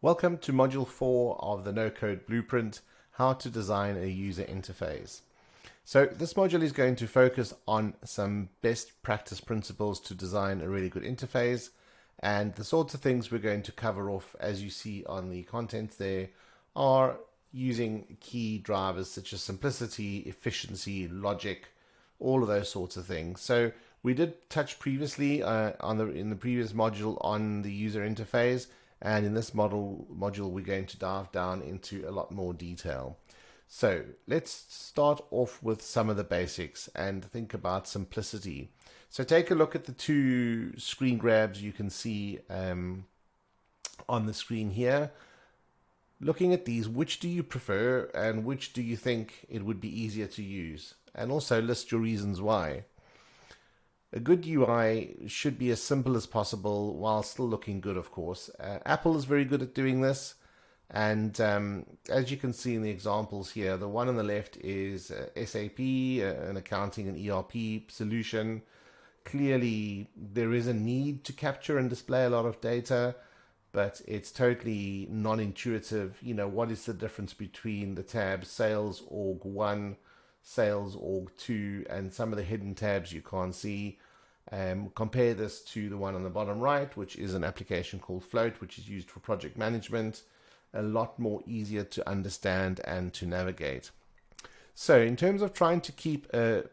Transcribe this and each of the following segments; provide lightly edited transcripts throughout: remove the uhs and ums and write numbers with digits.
Welcome to Module 4 of the No-Code Blueprint, How to Design a User Interface. So this module is going to focus on some best practice principles to design a really good interface, and the sorts of things we're going to cover off, as you see on the contents there, are using key drivers such as simplicity, efficiency, logic, all of those sorts of things. So we did touch previously in the previous module on the user interface, and in this module we're going to dive down into a lot more detail. So let's start off with some of the basics and think about simplicity. So take a look at the two screen grabs you can see on the screen here. Looking at these, which do you prefer and which do you think it would be easier to use? And also list your reasons why. A good UI should be as simple as possible while still looking good, of course. Apple is very good at doing this. And as you can see in the examples here, the one on the left is SAP, an accounting and ERP solution. Clearly, there is a need to capture and display a lot of data, but it's totally non-intuitive. You know, what is the difference between the tabs Sales Org 1, Sales Org 2, and some of the hidden tabs you can't see? Compare this to the one on the bottom right, which is an application called Float, which is used for project management. A lot more easier to understand and to navigate. So in terms of trying to keep a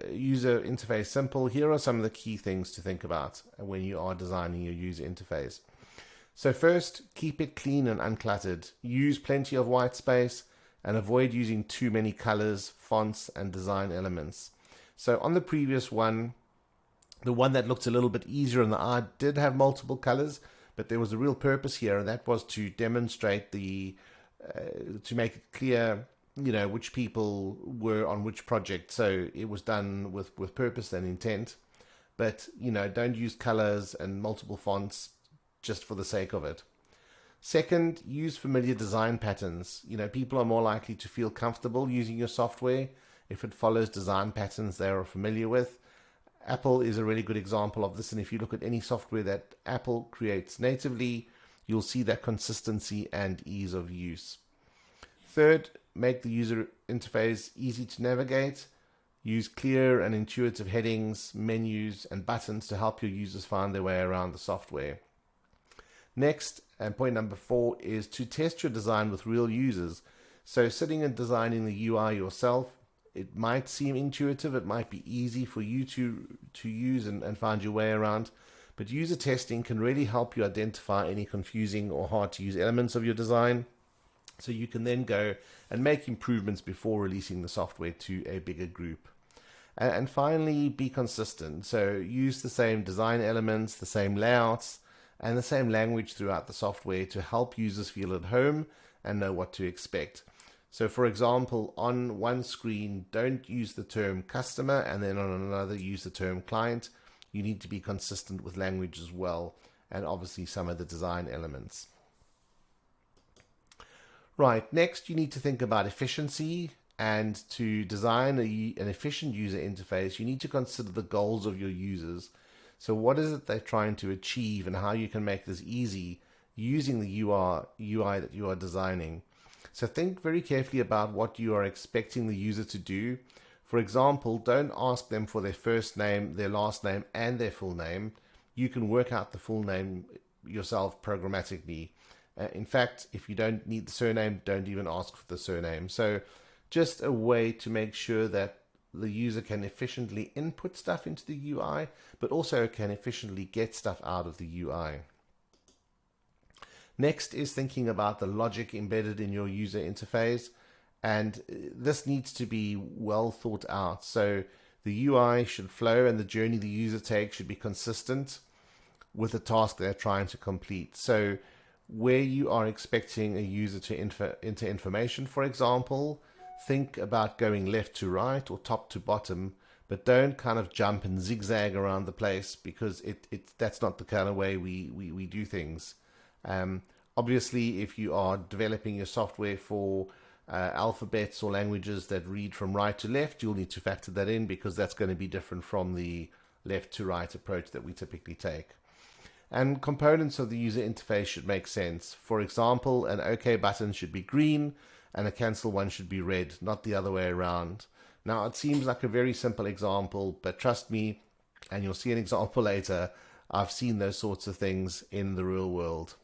user interface simple, here are some of the key things to think about when you are designing your user interface. So first, keep it clean and uncluttered. Use plenty of white space and avoid using too many colors, fonts, and design elements. So on the previous one, the one that looked a little bit easier in the eye did have multiple colors, but there was a real purpose here, and that was to demonstrate to make it clear, you know, which people were on which project. So it was done with purpose and intent. But, you know, don't use colors and multiple fonts just for the sake of it. Second, use familiar design patterns. You know, people are more likely to feel comfortable using your software if it follows design patterns they are familiar with. Apple is a really good example of this, and if you look at any software that Apple creates natively, you'll see that consistency and ease of use. Third, make the user interface easy to navigate. Use clear and intuitive headings, menus, and buttons to help your users find their way around the software. Next, and point number 4, is to test your design with real users. So sitting and designing the UI yourself, it might seem intuitive, it might be easy for you to use and find your way around, but user testing can really help you identify any confusing or hard to use elements of your design, so you can then go and make improvements before releasing the software to a bigger group. And finally, be consistent. So use the same design elements, the same layouts, and the same language throughout the software to help users feel at home and know what to expect. So for example, on one screen, don't use the term customer, and then on another use the term client. You need to be consistent with language as well, and obviously some of the design elements. Right, next you need to think about efficiency, and to design an efficient user interface, you need to consider the goals of your users. So what is it they're trying to achieve and how you can make this easy using the UI that you are designing. So think very carefully about what you are expecting the user to do. For example, don't ask them for their first name, their last name, and their full name. You can work out the full name yourself programmatically. In fact, if you don't need the surname, don't even ask for the surname. So just a way to make sure that the user can efficiently input stuff into the UI, but also can efficiently get stuff out of the UI. Next is thinking about the logic embedded in your user interface, and this needs to be well thought out. So the UI should flow and the journey the user takes should be consistent with the task they're trying to complete. So where you are expecting a user to enter information, for example, think about going left to right or top to bottom, but don't kind of jump and zigzag around the place, because that's not the kind of way we do things. Obviously, if you are developing your software for alphabets or languages that read from right to left, you'll need to factor that in, because that's going to be different from the left to right approach that we typically take. And components of the user interface should make sense. For example, an OK button should be green and a cancel one should be red, not the other way around. Now, it seems like a very simple example, but trust me, and you'll see an example later, I've seen those sorts of things in the real world.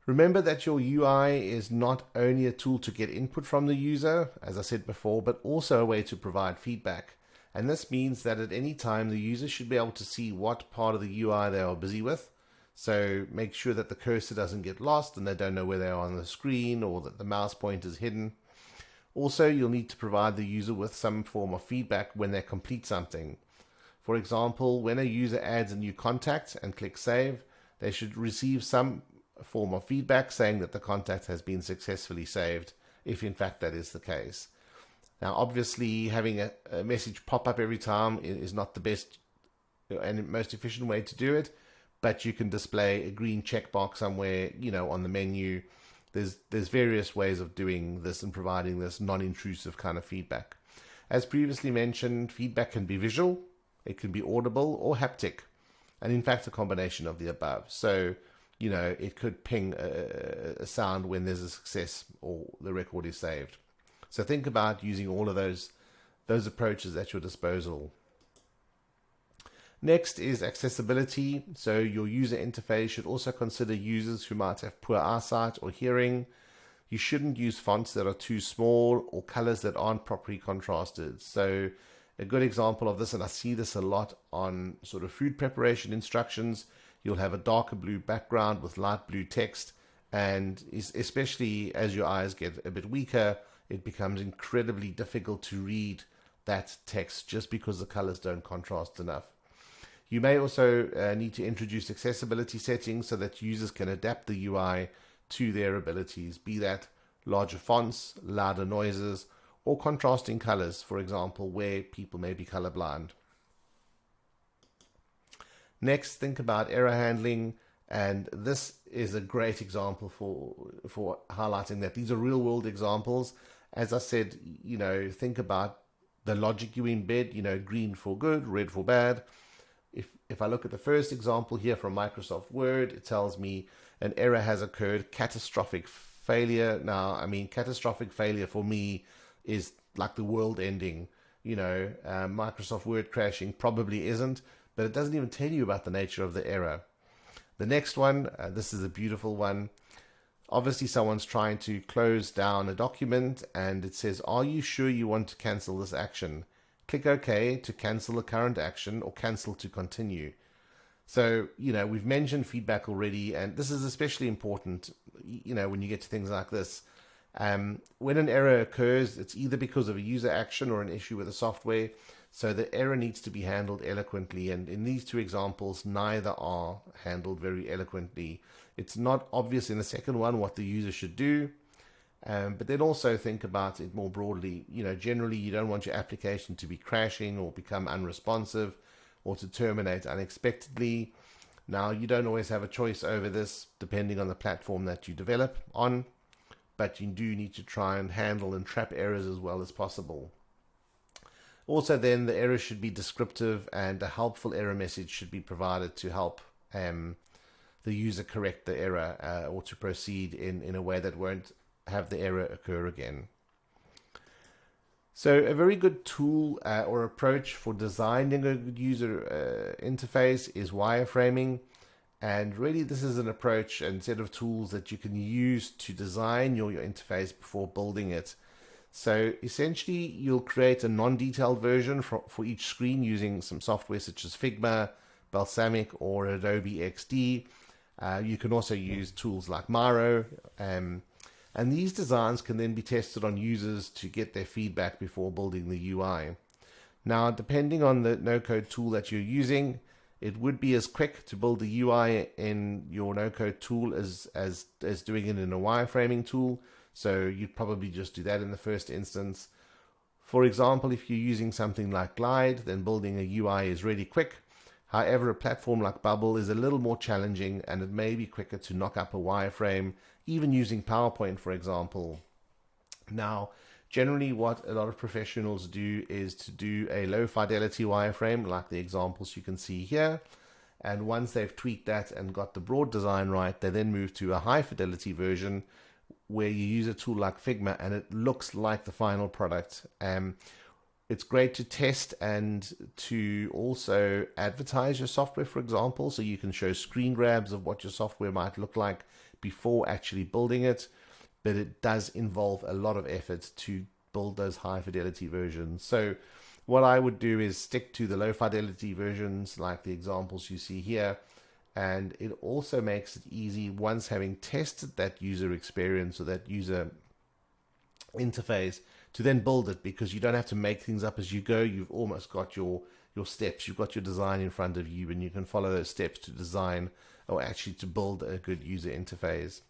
Remember that your UI is not only a tool to get input from the user, as I said before, but also a way to provide feedback. And this means that at any time, the user should be able to see what part of the UI they are busy with. So make sure that the cursor doesn't get lost and they don't know where they are on the screen, or that the mouse pointer is hidden. Also, you'll need to provide the user with some form of feedback when they complete something. For example, when a user adds a new contact and clicks save, they should receive some form of feedback saying that the contact has been successfully saved, if in fact that is the case. Now, obviously, having a message pop up every time is not the best and most efficient way to do it, but you can display a green checkbox somewhere, on the menu. There's various ways of doing this and providing this non-intrusive kind of feedback. As previously mentioned, feedback can be visual, it can be audible or haptic, and in fact a combination of the above. So, it could ping a sound when there's a success or the record is saved. So think about using all of those approaches at your disposal. Next is accessibility. So your user interface should also consider users who might have poor eyesight or hearing. You shouldn't use fonts that are too small or colors that aren't properly contrasted. So a good example of this, and I see this a lot on sort of food preparation instructions, you'll have a darker blue background with light blue text, and especially as your eyes get a bit weaker, it becomes incredibly difficult to read that text just because the colors don't contrast enough. You may also need to introduce accessibility settings so that users can adapt the UI to their abilities, be that larger fonts, louder noises, or contrasting colors, for example, where people may be colorblind. Next, think about error handling, and this is a great example for highlighting that. These are real world examples. As I said, think about the logic you embed, green for good, red for bad. If I look at the first example here from Microsoft Word, it tells me an error has occurred, catastrophic failure. Now, catastrophic failure for me is like the world ending. Microsoft Word crashing probably isn't, but it doesn't even tell you about the nature of the error. The next one, this is a beautiful one. Obviously, someone's trying to close down a document and it says, "Are you sure you want to cancel this action? Click OK to cancel the current action or cancel to continue." So, we've mentioned feedback already, and this is especially important, when you get to things like this. When an error occurs, it's either because of a user action or an issue with the software. So the error needs to be handled eloquently. And in these two examples, neither are handled very eloquently. It's not obvious in the second one what the user should do. But then also think about it more broadly. Generally, you don't want your application to be crashing or become unresponsive or to terminate unexpectedly. Now, you don't always have a choice over this depending on the platform that you develop on, but you do need to try and handle and trap errors as well as possible. Also, then, the error should be descriptive and a helpful error message should be provided to help the user correct the error or to proceed in a way that won't have the error occur again. So a very good tool or approach for designing a good user interface is wireframing. And really, this is an approach and set of tools that you can use to design your interface before building it. So essentially, you'll create a non-detailed version for each screen using some software such as Figma, Balsamiq, or Adobe XD. You can also use tools like Miro. And these designs can then be tested on users to get their feedback before building the UI. Now, depending on the no-code tool that you're using, it would be as quick to build the UI in your no-code tool as doing it in a wireframing tool. So you'd probably just do that in the first instance. For example, if you're using something like Glide, then building a UI is really quick. However, a platform like Bubble is a little more challenging and it may be quicker to knock up a wireframe, even using PowerPoint, for example. Now, Generally, what a lot of professionals do is to do a low fidelity wireframe, like the examples you can see here. And once they've tweaked that and got the broad design right, they then move to a high fidelity version where you use a tool like Figma and it looks like the final product. It's great to test and to also advertise your software, for example, so you can show screen grabs of what your software might look like before actually building it. But it does involve a lot of effort to build those high fidelity versions. So what I would do is stick to the low fidelity versions like the examples you see here. And it also makes it easy, once having tested that user experience or that user interface, to then build it, because you don't have to make things up as you go. You've almost got your steps, you've got your design in front of you, and you can follow those steps to design, or actually to build a good user interface.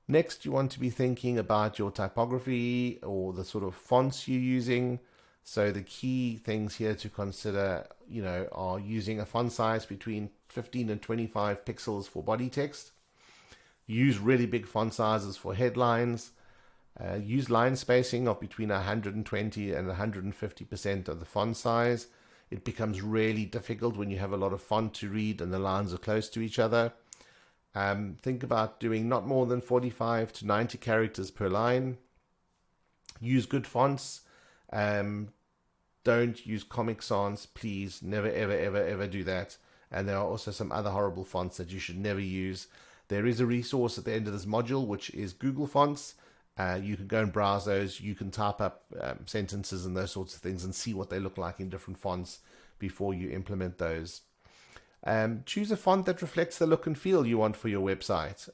Next, you want to be thinking about your typography or the sort of fonts you're using. So the key things here to consider, are using a font size between 15 and 25 pixels for body text. Use really big font sizes for headlines. Use line spacing of between 120 and 150% of the font size. It becomes really difficult when you have a lot of font to read and the lines are close to each other. Think about doing not more than 45 to 90 characters per line. Use good fonts. Don't use Comic Sans, please. Never, ever, ever, ever do that. And there are also some other horrible fonts that you should never use. There is a resource at the end of this module, which is Google Fonts. You can go and browse those. You can type up sentences and those sorts of things and see what they look like in different fonts before you implement those. Choose a font that reflects the look and feel you want for your website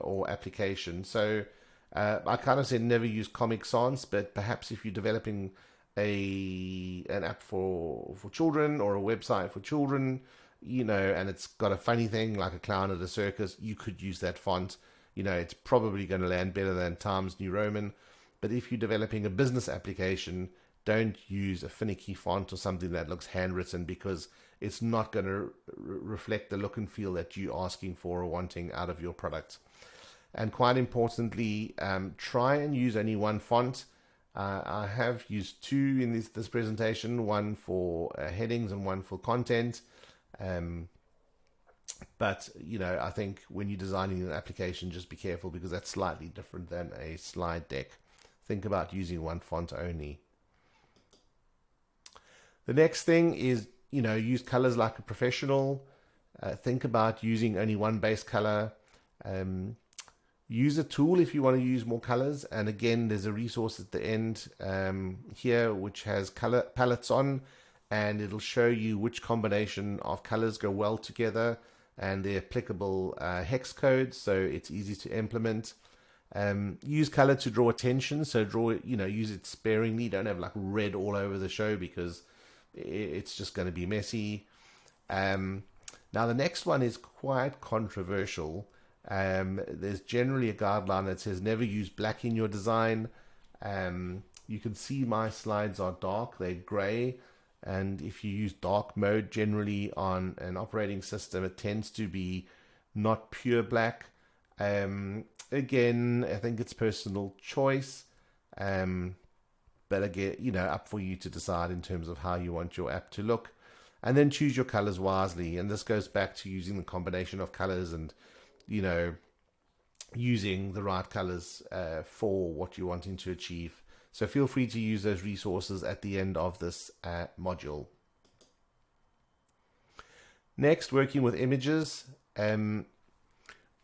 or application. So I kind of said never use Comic Sans, but perhaps if you're developing an app for children or a website for children, and it's got a funny thing like a clown at a circus, you could use that font. It's probably going to land better than Times New Roman. But if you're developing a business application, don't use a finicky font or something that looks handwritten, because it's not going to reflect the look and feel that you're asking for or wanting out of your product. And quite importantly, try and use only one font. I have used two in this presentation, one for headings and one for content. But I think when you're designing an application, just be careful, because that's slightly different than a slide deck. Think about using one font only. The next thing is, use colors like a professional. Think about using only one base color. Use a tool if you want to use more colors. And again, there's a resource at the end here which has color palettes on, and it'll show you which combination of colors go well together and the applicable hex codes, so it's easy to implement. Use color to draw attention, so use it sparingly. Don't have like red all over the show, because it's just going to be messy. Now the next one is quite controversial. There's generally a guideline that says never use black in your design. You can see my slides are dark, they're gray. And if you use dark mode generally on an operating system, it tends to be not pure black. Again, I think it's personal choice. But again, up for you to decide in terms of how you want your app to look. And then choose your colors wisely. And this goes back to using the combination of colors and, using the right colors for what you're wanting to achieve. So feel free to use those resources at the end of this module. Next, working with images.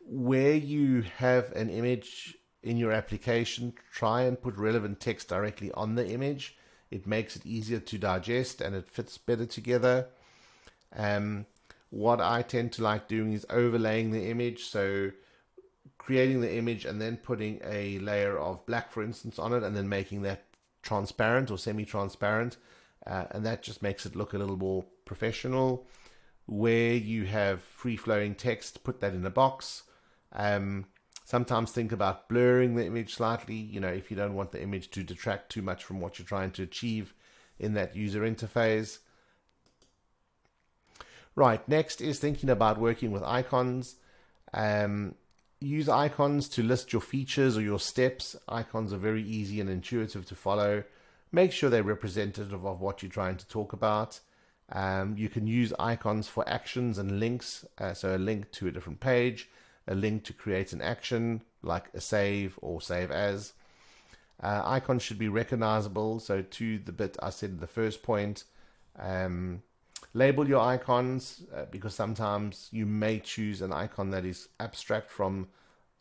Where you have an image in your application, try and put relevant text directly on the image. It makes it easier to digest and it fits better together. What I tend to like doing is overlaying the image. So creating the image and then putting a layer of black, for instance, on it, and then making that transparent or semi-transparent. And that just makes it look a little more professional. Where you have free-flowing text, put that in a box. Sometimes think about blurring the image slightly, if you don't want the image to detract too much from what you're trying to achieve in that user interface. Right, next is thinking about working with icons. Use icons to list your features or your steps. Icons are very easy and intuitive to follow. Make sure they're representative of what you're trying to talk about. You can use icons for actions and links. So a link to a different page, a link to create an action like a save or save as. Icons should be recognizable. So to the bit I said in the first point, label your icons because sometimes you may choose an icon that is abstract from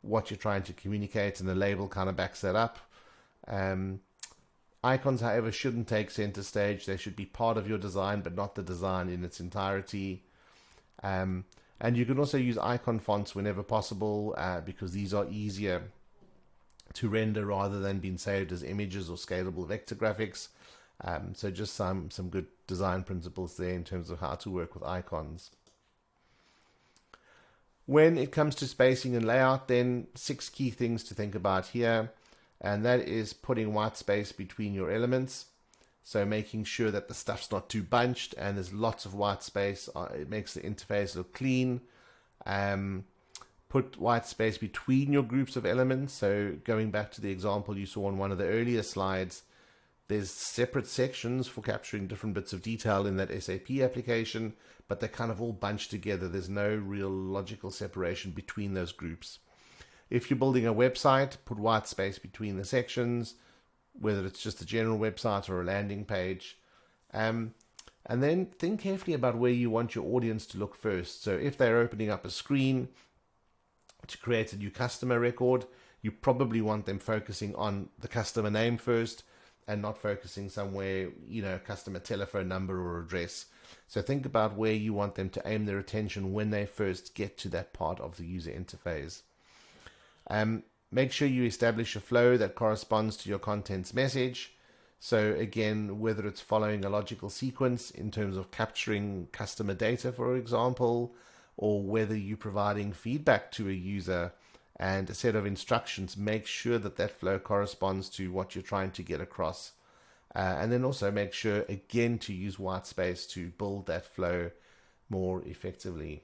what you're trying to communicate, and the label kind of backs that up. Icons, however, shouldn't take center stage. They should be part of your design, but not the design in its entirety. And you can also use icon fonts whenever possible because these are easier to render rather than being saved as images or scalable vector graphics. So just some good design principles there in terms of how to work with icons. When it comes to spacing and layout, then 6 key things to think about here, and that is putting white space between your elements. So making sure that the stuff's not too bunched and there's lots of white space. It makes the interface look clean. Put white space between your groups of elements. So going back to the example you saw on one of the earlier slides, there's separate sections for capturing different bits of detail in that SAP application, but they're kind of all bunched together. There's no real logical separation between those groups. If you're building a website, put white space between the sections, whether it's just a general website or a landing page. And then think carefully about where you want your audience to look first. So if they're opening up a screen to create a new customer record, you probably want them focusing on the customer name first and not focusing somewhere, customer telephone number or address. So think about where you want them to aim their attention when they first get to that part of the user interface. Make sure you establish a flow that corresponds to your content's message. So again, whether it's following a logical sequence in terms of capturing customer data, for example, or whether you're providing feedback to a user and a set of instructions, make sure that that flow corresponds to what you're trying to get across. And then also make sure, again, to use white space to build that flow more effectively.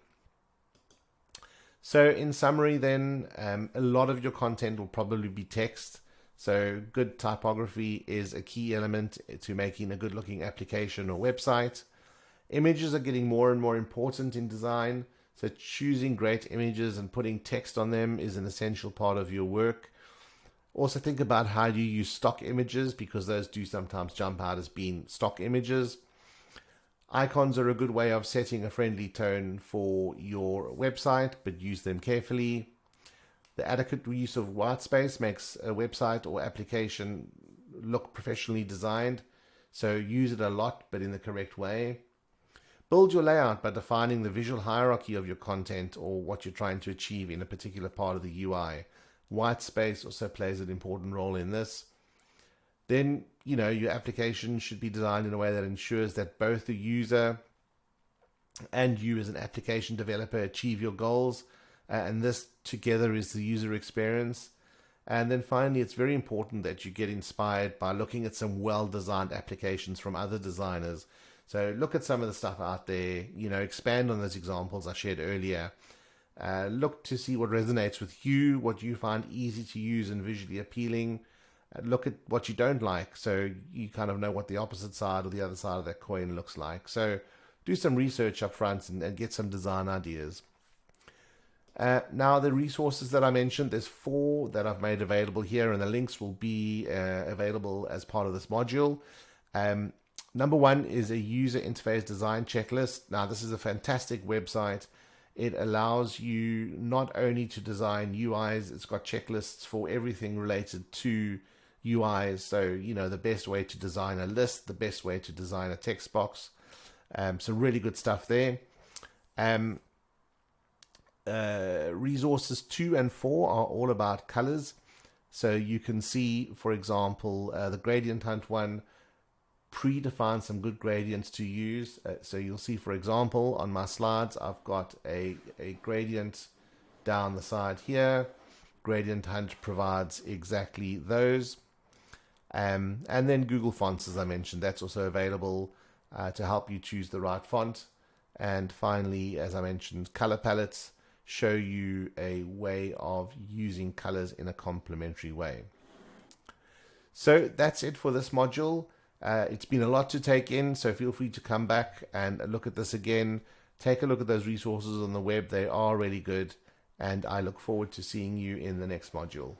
So in summary then, a lot of your content will probably be text. So good typography is a key element to making a good looking application or website. Images are getting more and more important in design. So choosing great images and putting text on them is an essential part of your work. Also think about how you use stock images, because those do sometimes jump out as being stock images. Icons are a good way of setting a friendly tone for your website, but use them carefully. The adequate use of white space makes a website or application look professionally designed. So use it a lot, but in the correct way. Build your layout by defining the visual hierarchy of your content or what you're trying to achieve in a particular part of the UI. White space also plays an important role in this. Then, your application should be designed in a way that ensures that both the user and you as an application developer achieve your goals. And this together is the user experience. And then finally, it's very important that you get inspired by looking at some well-designed applications from other designers. So look at some of the stuff out there, expand on those examples I shared earlier. Look to see what resonates with you, what you find easy to use and visually appealing. Look at what you don't like, so you kind of know what the opposite side or the other side of that coin looks like. So do some research up front and get some design ideas. Now the resources that I mentioned, there's 4 that I've made available here, and the links will be available as part of this module. Number 1 is a user interface design checklist. Now this is a fantastic website. It allows you not only to design UIs, it's got checklists for everything related to UIs. So, the best way to design a list, the best way to design a text box. So really good stuff there. Resources 2 and 4 are all about colors. So you can see, for example, the gradient hunt one predefine some good gradients to use. So you'll see, for example, on my slides, I've got a gradient down the side here. Gradient Hunt provides exactly those. And then Google Fonts, as I mentioned, that's also available to help you choose the right font. And finally, as I mentioned, color palettes show you a way of using colors in a complementary way. So that's it for this module. It's been a lot to take in, so feel free to come back and look at this again. Take a look at those resources on the web. They are really good, and I look forward to seeing you in the next module.